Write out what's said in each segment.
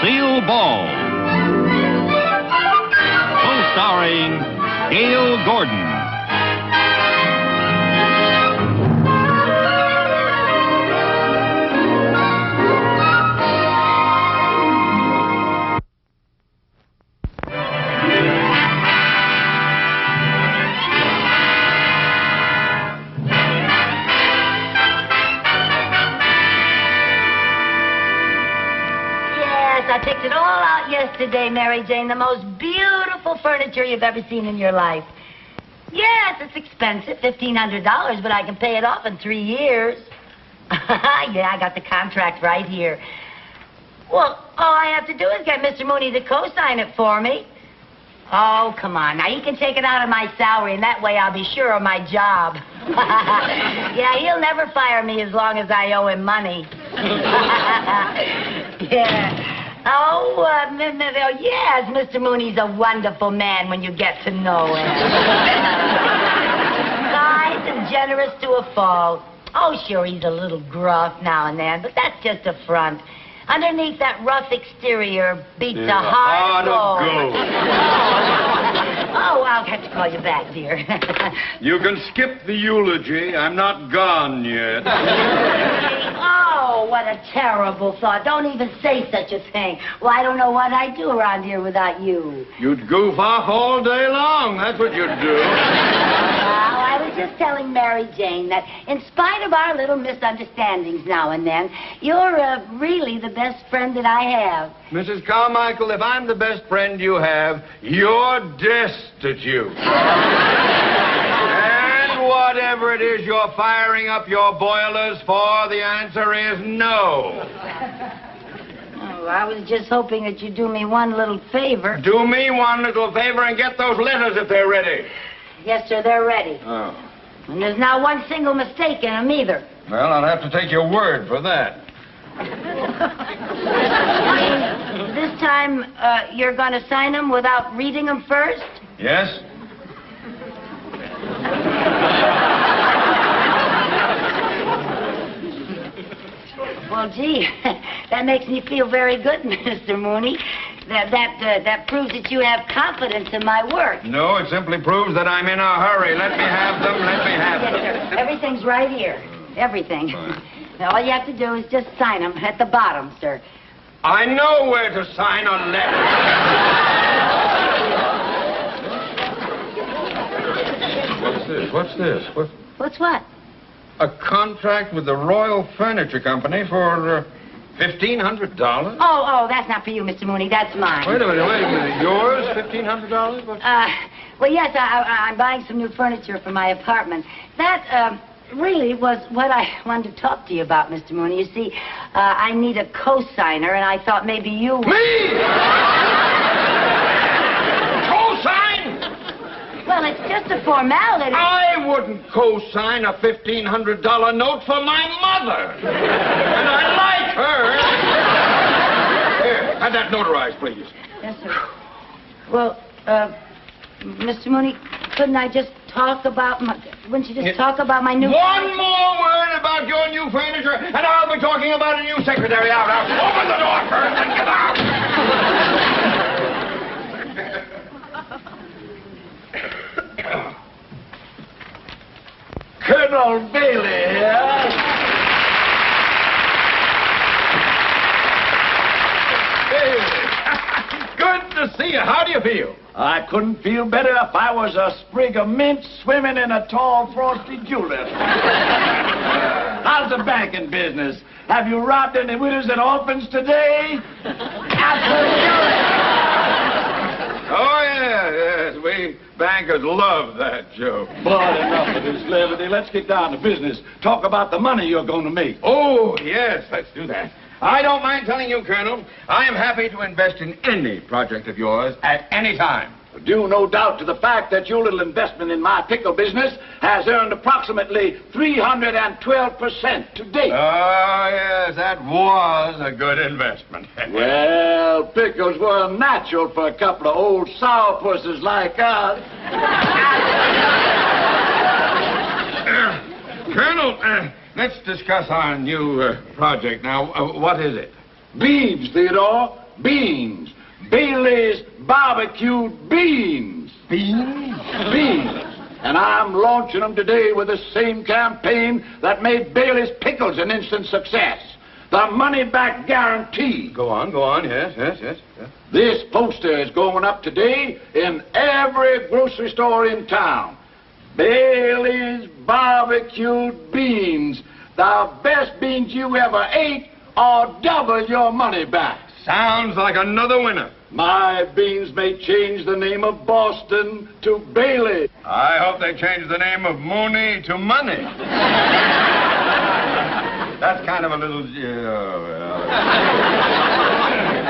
Lucille Ball. Co-starring Gail Gordon. I picked it all out yesterday, Mary Jane. The most beautiful furniture you've ever seen in your life. Yes, it's expensive, $1,500, but I can pay it off in 3 years. Yeah, I got the contract right here. Well, all I have to do is get Mr. Mooney to co-sign it for me. Oh, come on. Now, he can take it out of my salary, and that way I'll be sure of my job. Yeah, he'll never fire me as long as I owe him money. Yeah. Oh, yes, Mr. Mooney's a wonderful man when you get to know him. Kind and generous to a fault. Oh, sure, he's a little gruff now and then, but that's just a front. Underneath that rough exterior beats a hard gold. Oh, I'll have to call you back, dear. You can skip the eulogy. I'm not gone yet. Oh, what a terrible thought. Don't even say such a thing. Well, I don't know what I'd do around here without you. You'd goof off all day long. That's what you'd do. Well, I was just telling Mary Jane that in spite of our little misunderstandings now and then, you're really the best friend that I have. Mrs. Carmichael, if I'm the best friend you have, you're destitute. And whatever it is you're firing up your boilers for, the answer is no. Oh, I was just hoping that you'd do me one little favor. Do me one little favor and get those letters if they're ready. Yes, sir, they're ready. Oh. And there's not one single mistake in them either. Well, I'll have to take your word for that. This time, you're going to sign them without reading them first? Yes? Well, gee, that makes me feel very good, Mr. Mooney. That proves that you have confidence in my work. No, it simply proves that I'm in a hurry. Let me have them. Let me have them. Yes, sir. Everything's right here. Everything. Fine. Now, all you have to do is just sign them at the bottom, sir. I know where to sign a letter. What's this? What's what? A contract with the Royal Furniture Company for $1,500? Oh, that's not for you, Mr. Mooney. That's mine. Wait a minute. Yours, $1,500? Well, yes, I'm buying some new furniture for my apartment. That, really was what I wanted to talk to you about, Mr. Mooney. You see, I need a co-signer, and I thought maybe you... Me? Co-sign? Well, it's just a formality. I wouldn't co-sign a $1,500 note for my mother. And I like her. Here, have that notarized, please. Yes, sir. Well, Mr. Mooney, couldn't I just talk about my... Wouldn't you just talk about my new... One more word about your new furniture, and I'll be talking about a new secretary. Out. Open the door first and get out. Colonel Bailey here. Good to see you. How do you feel? I couldn't feel better if I was a sprig of mint swimming in a tall, frosty julep. How's the banking business? Have you robbed any widows and orphans today? Absolutely. Oh, yes. We bankers love that joke. But enough of this levity. Let's get down to business. Talk about the money you're going to make. Oh, yes, let's do that. I don't mind telling you, Colonel, I am happy to invest in any project of yours at any time. Due no doubt to the fact that your little investment in my pickle business has earned approximately 312% to date. Oh, yes, that was a good investment. Well, pickles were natural for a couple of old sourpusses like us. Colonel, let's discuss our new project now. What is it? Beeves, Theodore. beans. Bailey's barbecued beans. Beans? Beans. And I'm launching them today with the same campaign that made Bailey's pickles an instant success. The money-back guarantee. Go on. Yes. This poster is going up today in every grocery store in town. Bailey's barbecued beans. The best beans you ever ate, or double your money back. Sounds like another winner. My beans may change the name of Boston to Bailey. I hope they change the name of Mooney to Money. That's kind of a little...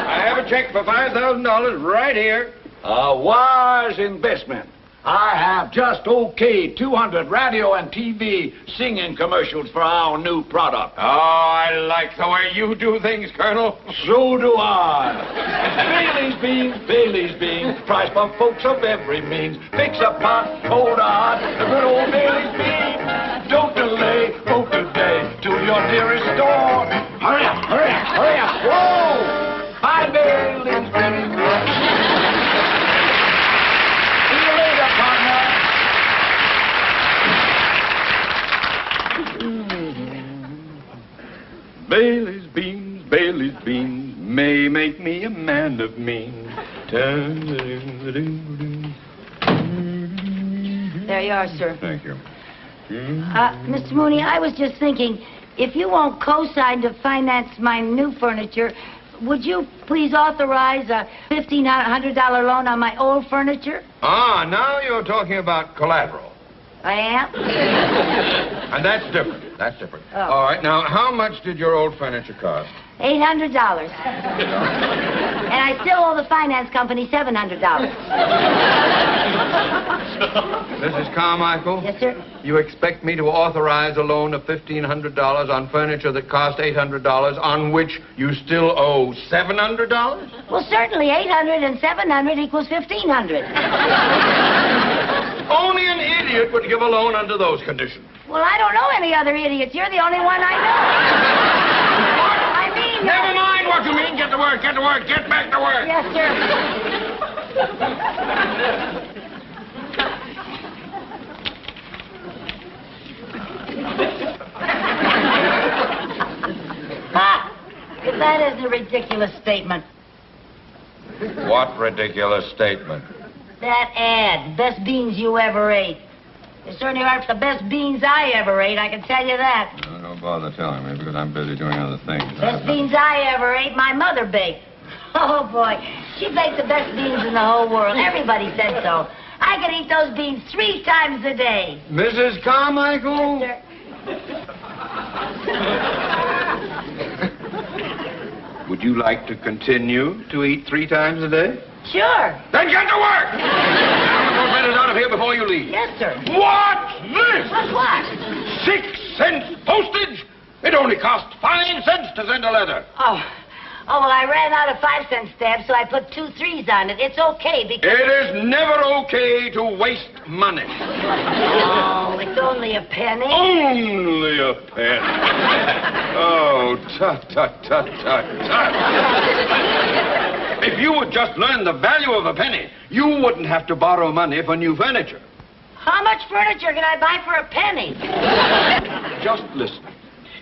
I have a check for $5,000 right here. A wise investment. I have just okayed 200 radio and TV singing commercials for our new product. Oh, I like the way you do things, Colonel. So do I. Bailey's beans, price for folks of every means. Fix a pot, hold on, the good old Bailey's beans. Don't delay, go today to your nearest store. Hurry up. Whoa! Buy Bailey's beans. See you later, partner. Bailey's beans may make me a man of means. There you are, sir. Thank you. Mr. Mooney, I was just thinking, if you won't co-sign to finance my new furniture, would you please authorize a $1,500 loan on my old furniture? Ah, now you're talking about collateral. I am? And that's different. Oh. All right, now, how much did your old furniture cost? $800. And I still owe the finance company $700. Mrs. Carmichael? Yes, sir? You expect me to authorize a loan of $1,500 on furniture that cost $800, on which you still owe $700? Well, certainly 800 and 700 equals 1,500. Only an idiot would give a loan under those conditions. Well, I don't know any other idiots. You're the only one I know. I mean... Never mind what you mean. Get to work. Get back to work. Yes, sir. If that isn't a ridiculous statement. What ridiculous statement? That ad, best beans you ever ate. They certainly aren't the best beans I ever ate, I can tell you that. No, don't bother telling me because I'm busy doing other things. Best beans I ever ate, my mother baked. Oh, boy. She baked the best beans in the whole world. Everybody said so. I could eat those beans 3 times a day. Mrs. Carmichael? Yes, Would you like to continue to eat 3 times a day? sure. Then get to work! Now, get out of here before you leave. Yes, sir. What's this? What? 6 cents postage? It only cost 5 cents to send a letter. Oh, well, I ran out of 5-cent stamps, so I put 2 3s on it. It's okay because... It is never okay to waste money. Oh, it's only a penny. Only a penny. Oh, tut. If you would just learn the value of a penny, you wouldn't have to borrow money for new furniture. How much furniture can I buy for a penny? Just listen.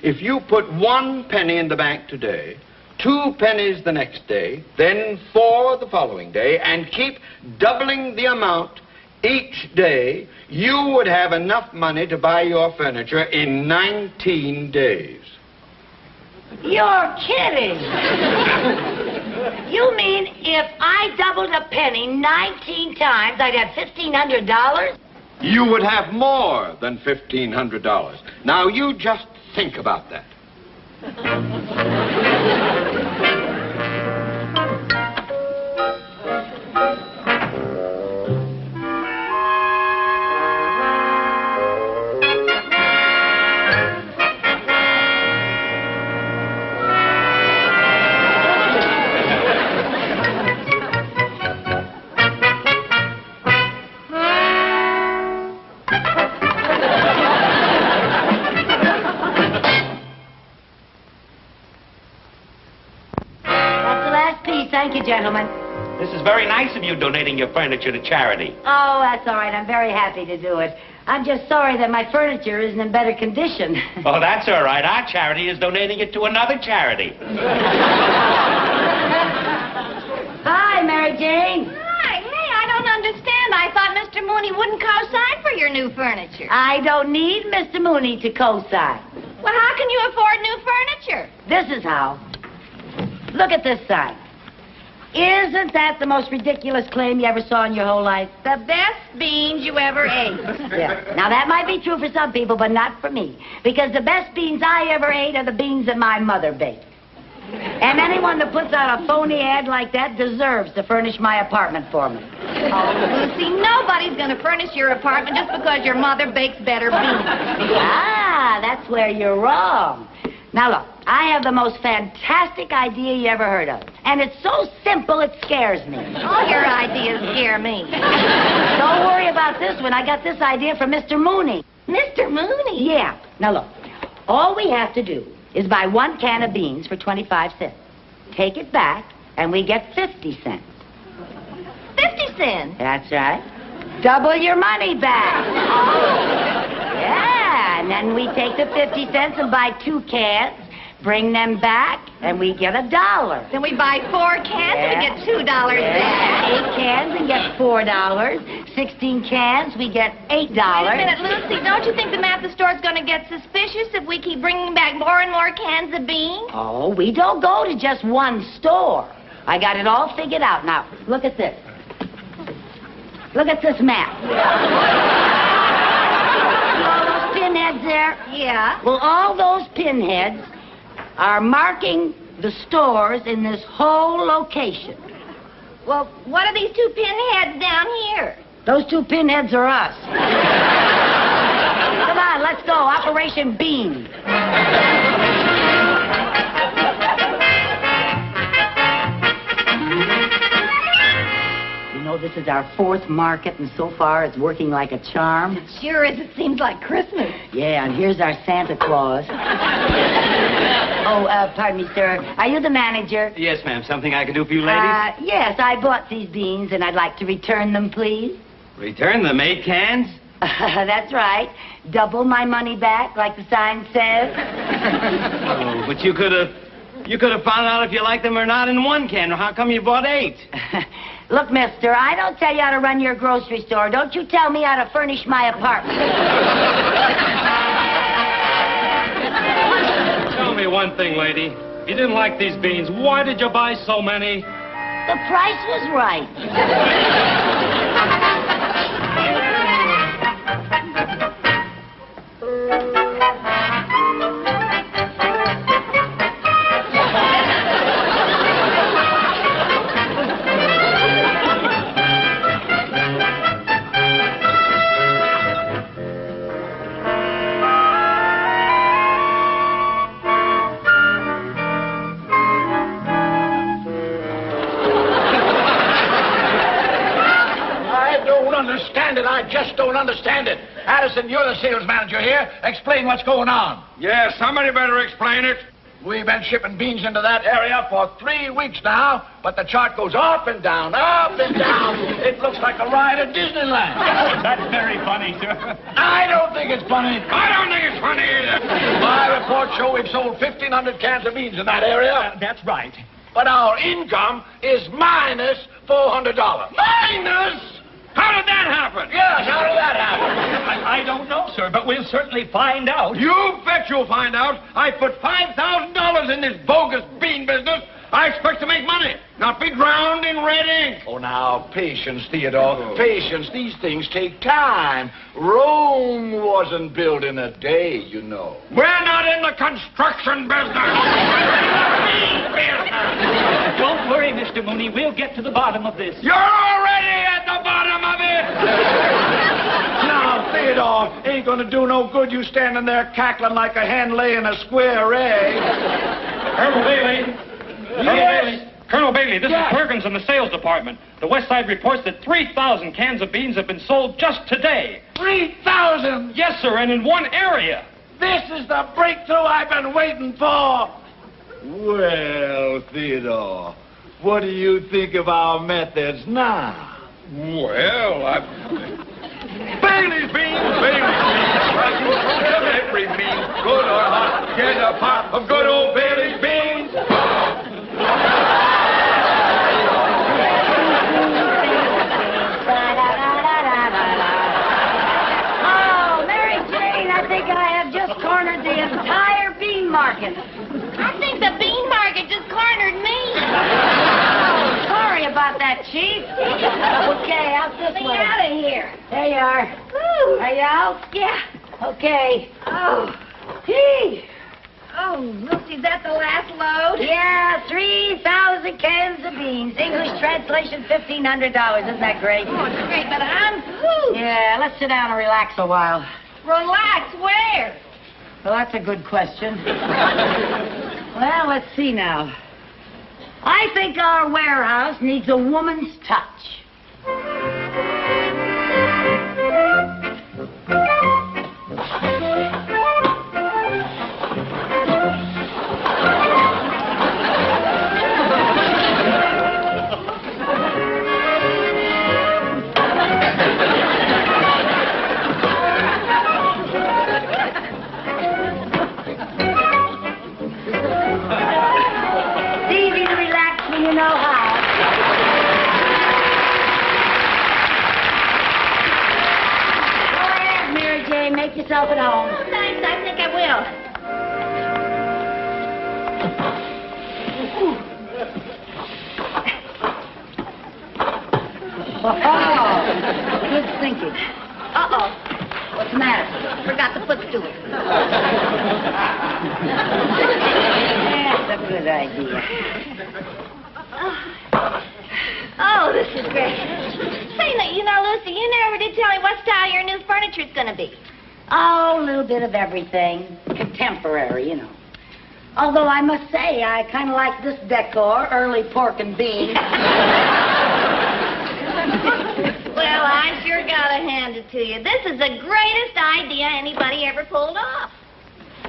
If you put 1 penny in the bank today, 2 pennies the next day, then 4 the following day, and keep doubling the amount each day, you would have enough money to buy your furniture in 19 days. You're kidding. You mean if I doubled a penny 19 times, I'd have $1,500? You would have more than $1,500. Now, you just think about that. Thank you, gentlemen. This is very nice of you donating your furniture to charity. Oh, that's all right. I'm very happy to do it. I'm just sorry that my furniture isn't in better condition. Oh, that's all right. Our charity is donating it to another charity. Hi, Mary Jane. Hi, hey, I don't understand. I thought Mr. Mooney wouldn't co-sign for your new furniture. I don't need Mr. Mooney to co-sign. Well, how can you afford new furniture? This is how. Look at this sign. Isn't that the most ridiculous claim you ever saw in your whole life? The best beans you ever ate. Yeah. Now, that might be true for some people, but not for me. Because the best beans I ever ate are the beans that my mother baked. And anyone that puts out a phony ad like that deserves to furnish my apartment for me. Oh, Lucy, nobody's going to furnish your apartment just because your mother bakes better beans. Ah, that's where you're wrong. Now, look, I have the most fantastic idea you ever heard of. And it's so simple it scares me. All your ideas scare me. Don't worry about this one. I got this idea from Mr. Mooney. Mr. Mooney? Yeah. Now, look, all we have to do is buy 1 can of beans for 25 cents. Take it back, and we get 50 cents. 50 cents? That's right. Double your money back. Yeah, and then we take the 50 cents and buy 2 cans, bring them back, and we get $1. Then we buy 4 cans and we get $2 back. 8 cans and get $4. 16 cans, we get $8. Wait a minute, Lucy. Don't you think the math store's going to get suspicious if we keep bringing back more and more cans of beans? Oh, we don't go to just one store. I got it all figured out. Now, look at this. Look at this map. See all those pinheads there? Yeah. Well, all those pinheads are marking the stores in this whole location. Well, what are these 2 pinheads down here? Those 2 pinheads are us. Come on, let's go. Operation Bean. You know, this is our 4th market, and so far it's working like a charm. It sure is. It seems like Christmas. Yeah, and here's our Santa Claus. Oh, pardon me, sir. Are you the manager? Yes, ma'am. Something I can do for you ladies? Yes, I bought these beans, and I'd like to return them, please. Return them 8 cans? That's right. Double my money back, like the sign says. Oh, but you could have found out if you liked them or not in 1 can. How come you bought 8? Look, mister, I don't tell you how to run your grocery store. Don't you tell me how to furnish my apartment. Tell me one thing, lady. If you didn't like these beans, why did you buy so many? The price was right. I just don't understand it. Addison, you're the sales manager here. Explain what's going on. Yes, somebody better explain it. We've been shipping beans into that area for 3 weeks now, but the chart goes up and down, up and down. It looks like a ride at Disneyland. That's very funny, sir. I don't think it's funny. I don't think it's funny either. My reports show we've sold 1,500 cans of beans in that area. That's right. But our income is minus $400. Minus? How did that happen? Yes, how did that happen? I don't know, sir, but we'll certainly find out. You bet you'll find out. I put $5,000 in this bogus bean business. I expect to make money, not be drowned in red ink. Oh, now, patience, Theodore. Patience. These things take time. Rome wasn't built in a day, you know. We're not in the construction business. Don't worry, Mr. Mooney. We'll get to the bottom of this. You're already at the bottom of it. Now, Theodore, ain't gonna do no good you standing there cackling like a hen laying a square egg. Colonel Bailey. Colonel Bailey, this is Perkins in the sales department. The West Side reports that 3,000 cans of beans have been sold just today. 3,000? Yes, sir, and in one area. This is the breakthrough I've been waiting for. Well, Theodore, What do you think of our methods now? Well, Bailey's beans, Bailey's beans. Every means, good or hot, get a pot of good old Bailey's beans. Oh, Mary Jane, I think I have just cornered the entire bean market. I think the bean market just cornered me. Oh, sorry about that, Chief. Okay, out this Get way. out of here. There you are. Woo. Are you out? Yeah. Okay. Oh. Gee. Oh, Lucy, is that the last load? Yeah, 3,000 cans of beans. English translation, $1,500. Isn't that great? Oh, it's great, but I'm pooped. Yeah, let's sit down and relax a while. Relax, where? Well, that's a good question. Well, let's see now. I think our warehouse needs a woman's touch. It's easy to relax when you know how. Go ahead, Mary Jane. Make yourself at home. Thanks, I think I will. Oh, good thinking. Uh-oh. What's the matter? Forgot the footstool. That's a good idea. Oh, this is great. Say, you know, Lucy, you never did tell me what style your new furniture's going to be. Oh, a little bit of everything. Contemporary, you know. Although I must say, I kind of like this decor, early pork and beans. Well, I sure gotta hand it to you. This is the greatest idea anybody ever pulled off.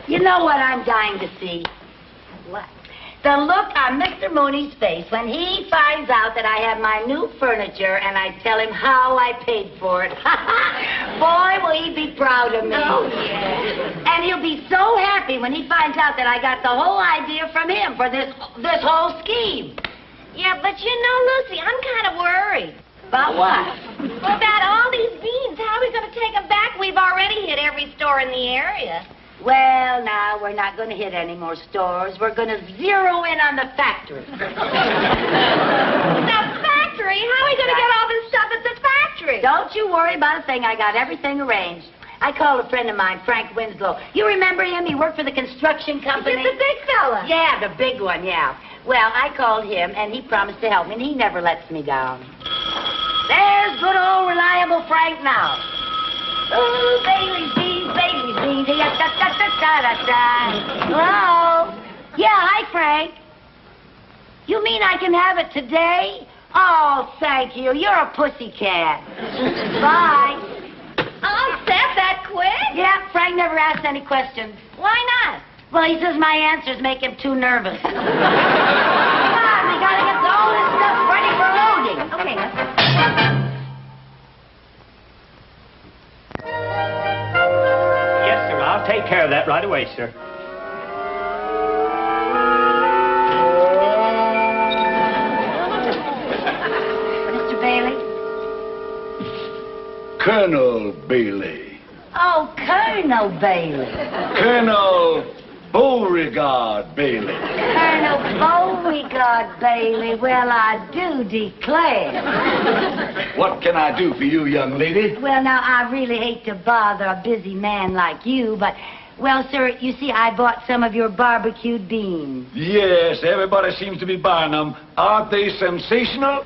You know what I'm dying to see? What? The look on Mr. Mooney's face when he finds out that I have my new furniture and I tell him how I paid for it. Boy, will he be proud of me. Oh, yeah. And he'll be so happy when he finds out that I got the whole idea from him for this whole scheme. Yeah, but you know, Lucy, I'm kind of worried. About what? Well, about all these beans. How are we going to take them back? We've already hit every store in the area. Well, now, we're not going to hit any more stores. We're going to zero in on the factory. The factory? How are we going to get all this stuff at the factory? Don't you worry about a thing. I got everything arranged. I called a friend of mine, Frank Winslow. You remember him? He worked for the construction company. He's the big fella. Yeah, the big one, yeah. Well, I called him, and he promised to help me, and he never lets me down. There's good old reliable Frank now. Oh, Bailey's beans, Bailey's beans. Da-da-da-da-da-da. Hello? Yeah, hi, Frank. You mean I can have it today? Oh, thank you. You're a pussycat. Bye. All set that quick? Yeah, Frank never asked any questions. Why not? Well, he says my answers make him too nervous. Come on, we gotta get all this stuff ready for loading. Okay, Yes, sir. I'll take care of that right away, sir. Mr. Bailey? Colonel Bailey. Oh, Colonel Bailey. Colonel Beauregard Bailey. Colonel Beauregard Bailey. Well, I do declare. What can I do for you, young lady? Well, now, I really hate to bother a busy man like you, but, well, sir, you see, I bought some of your barbecued beans. Yes, everybody seems to be buying them. Aren't they sensational?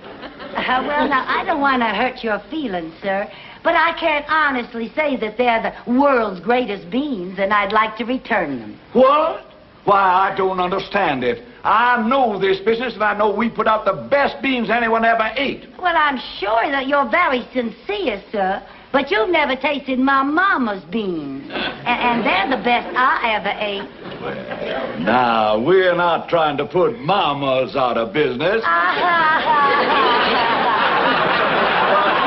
Well, now, I don't want to hurt your feelings, sir, but I can't honestly say that they're the world's greatest beans, and I'd like to return them. What? Why, I don't understand it. I know this business, and I know we put out the best beans anyone ever ate. Well, I'm sure that you're very sincere, sir, but you've never tasted my mama's beans, and they're the best I ever ate. Now, we're not trying to put mamas out of business.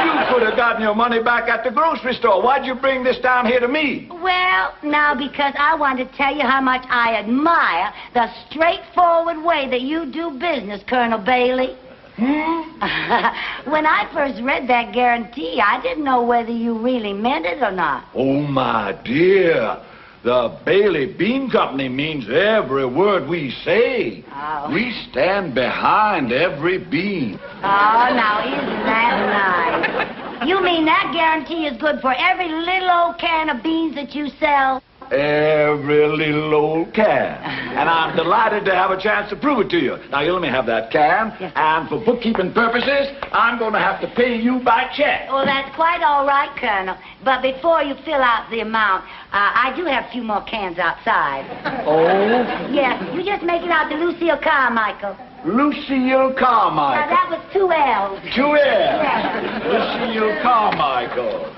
You could have gotten your money back at the grocery store. Why'd you bring this down here to me? Well, now, because I wanted to tell you how much I admire the straightforward way that you do business, Colonel Bailey. When I first read that guarantee, I didn't know whether you really meant it or not. Oh, my dear. The Bailey Bean Company means every word we say. Oh. We stand behind every bean. Oh, now, isn't that nice? You mean that guarantee is good for every little old can of beans that you sell? Every little old can. And I'm delighted to have a chance to prove it to you. Now, you let me have that can. Yes. And for bookkeeping purposes, I'm going to have to pay you by check. Well, that's quite all right, Colonel. But before you fill out the amount, I do have a few more cans outside. Oh? Yes, you just make it out to Lucille Carmichael. Lucille Carmichael. Now, that was 2 L's. 2 L's. Yes. Lucille Carmichael.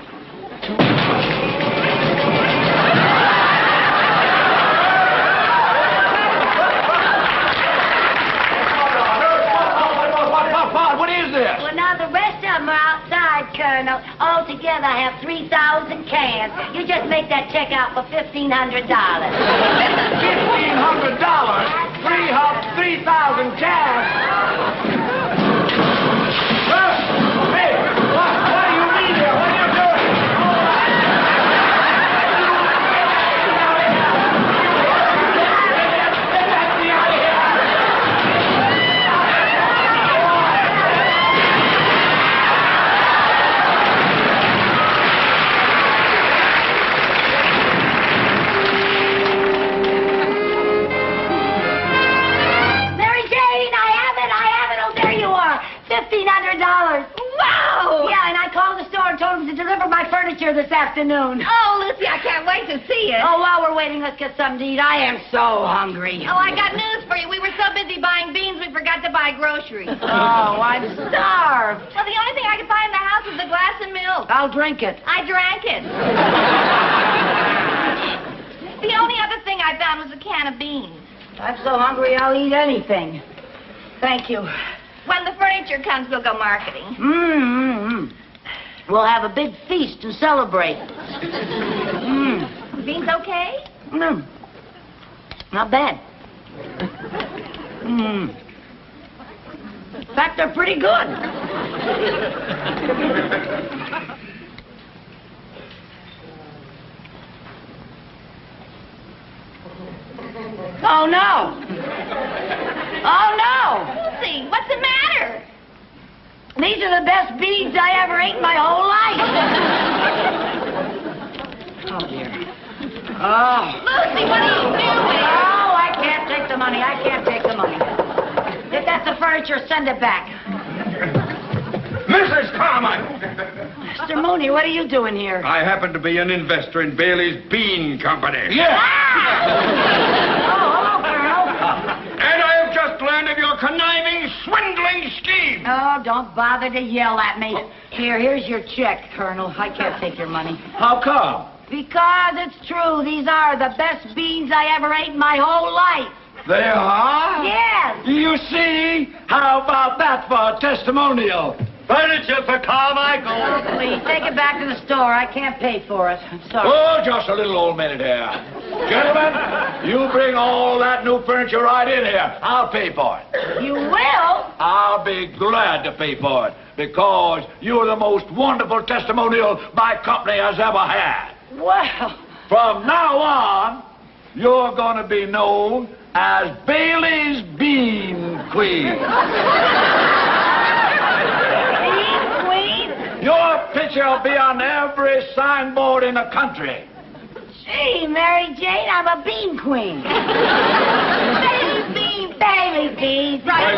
What is this? Well, now, the rest of them are outside, Colonel. Altogether, I have 3,000 cans. You just make that check out for $1,500. $1,500? 3,000 cans? Hey, what do you mean here? What are you doing? Get me out of here! Mary Jane, I have it. Oh, there you are. $1,500. Wow! Yeah, and I called the store and told them to deliver my furniture this afternoon. Oh, Lucy, I can't wait to see it. Oh, while we're waiting, let's get something to eat. I am so hungry. Oh, I got news for you. We were so busy buying beans, we forgot to buy groceries. Oh, I'm starved. Well, the only thing I could find in the house was a glass of milk. I'll drink it. I drank it. The only other thing I found was a can of beans. I'm so hungry, I'll eat anything. Thank you. When the furniture comes, we'll go marketing. Mm-hmm. We'll have a big feast to celebrate. Beans okay? Not bad. In fact, they're pretty good. Oh, no. Oh, no. Lucy, what's the matter? These are the best beans I ever ate in my whole life. Oh, dear. Oh. Lucy, what are you doing? Oh, I can't take the money. If that's the furniture, send it back. Mrs. Carmichael! Mr. Mooney, what are you doing here? I happen to be an investor in Bailey's Bean Company. Yeah. Oh, hello, Colonel. And I have just learned of your conniving, swindling scheme. Oh, don't bother to yell at me. Here's your check, Colonel. I can't take your money. How come? Because it's true. These are the best beans I ever ate in my whole life. They are? Yes. You see? How about that for a testimonial? Furniture for Carmichael. Oh, please, take it back to the store. I can't pay for it. I'm sorry. Oh, just a little old minute here. Gentlemen, you bring all that new furniture right in here. I'll pay for it. You will? I'll be glad to pay for it because you're the most wonderful testimonial my company has ever had. Well. From now on, you're going to be known as Bailey's Bean Queen. Bean Queen? Your picture will be on every signboard in the country. Gee, Mary Jane, I'm a bean queen. Baby bean, baby bean. Right,